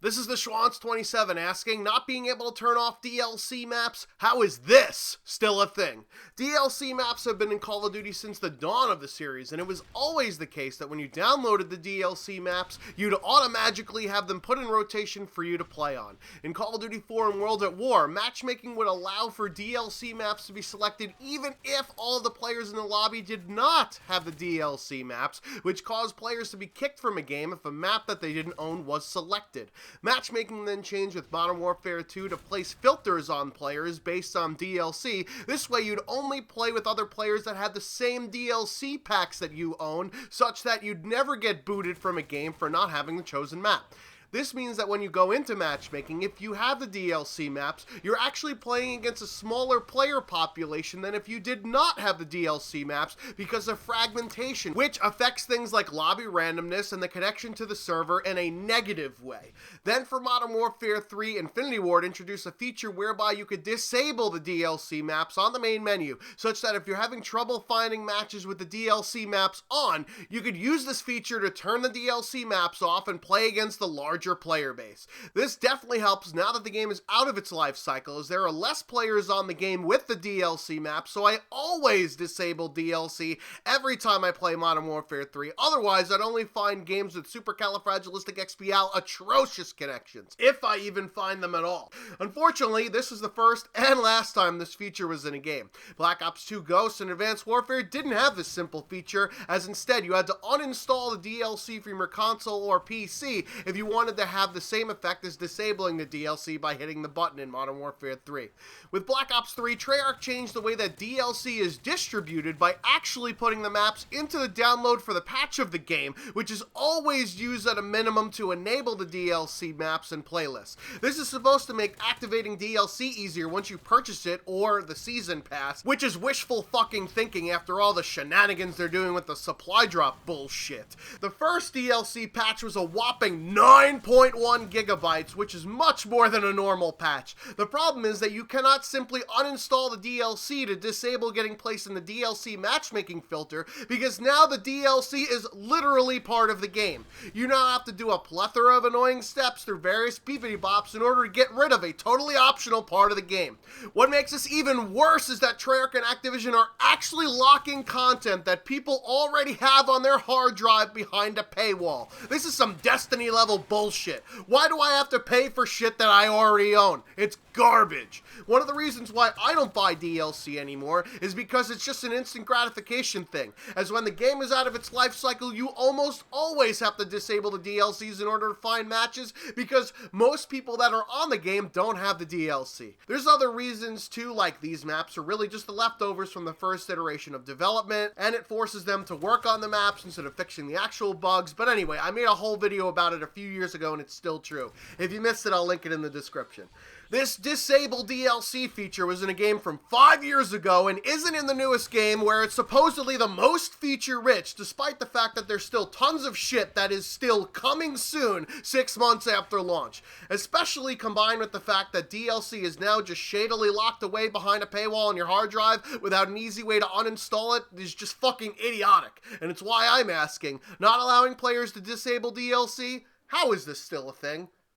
This is the Schwantz27 asking, not being able to turn off DLC maps, how is this still a thing? DLC maps have been in Call of Duty since the dawn of the series, and it was always the case that when you downloaded the DLC maps, you'd automatically have them put in rotation for you to play on. In Call of Duty 4 and World at War, matchmaking would allow for DLC maps to be selected even if all of the players in the lobby did not have the DLC maps, which caused players to be kicked from a game if a map that they didn't own was selected. Matchmaking then changed with Modern Warfare 2 to place filters on players based on DLC. This way you'd only play with other players that had the same DLC packs that you own, such that you'd never get booted from a game for not having the chosen map. This means that when you go into matchmaking, if you have the DLC maps, you're actually playing against a smaller player population than if you did not have the DLC maps because of fragmentation, which affects things like lobby randomness and the connection to the server in a negative way. Then for Modern Warfare 3, Infinity Ward introduced a feature whereby you could disable the DLC maps on the main menu, such that if you're having trouble finding matches with the DLC maps on, you could use this feature to turn the DLC maps off and play against the larger player base. This definitely helps now that the game is out of its life cycle, as there are less players on the game with the DLC map, so I always disable DLC every time I play Modern Warfare 3. Otherwise, I'd only find games with supercalifragilisticexpial atrocious connections, if I even find them at all. Unfortunately, this is the first and last time this feature was in a game. Black Ops 2 Ghosts and Advanced Warfare didn't have this simple feature, as instead you had to uninstall the DLC from your console or PC if you wanted to have the same effect as disabling the DLC by hitting the button in Modern Warfare 3. With Black Ops 3, Treyarch changed the way that DLC is distributed by actually putting the maps into the download for the patch of the game, which is always used at a minimum to enable the DLC maps and playlists. This is supposed to make activating DLC easier once you purchase it or the season pass, which is wishful fucking thinking after all the shenanigans they're doing with the supply drop bullshit. The first DLC patch was a whopping 9.1 gigabytes, which is much more than a normal patch. The problem is that you cannot simply uninstall the DLC to disable getting placed in the DLC matchmaking filter, because now the DLC is literally part of the game. You now have to do a plethora of annoying steps through various beepity bops in order to get rid of a totally optional part of the game. What makes this even worse is that Treyarch and Activision are actually locking content that people already have on their hard drive behind a paywall. This is some Destiny level bullshit. Why do I have to pay for shit that I already own? It's garbage. One of the reasons why I don't buy DLC anymore is because it's just an instant gratification thing, as when the game is out of its life cycle, you almost always have to disable the DLCs in order to find matches, because most people that are on the game don't have the DLC. There's other reasons too, like these maps are really just the leftovers from the first iteration of development, and it forces them to work on the maps instead of fixing the actual bugs. But anyway, I made a whole video about it a few years ago and it's still true. If you missed it, I'll link it in the description. This disable DLC feature was in a game from 5 years ago and isn't in the newest game, where it's supposedly the most feature-rich, despite the fact that there's still tons of shit that is still coming soon 6 months after launch. Especially combined with the fact that DLC is now just shadily locked away behind a paywall on your hard drive without an easy way to uninstall it is just fucking idiotic. And it's why I'm asking, not allowing players to disable DLC? How is this still a thing?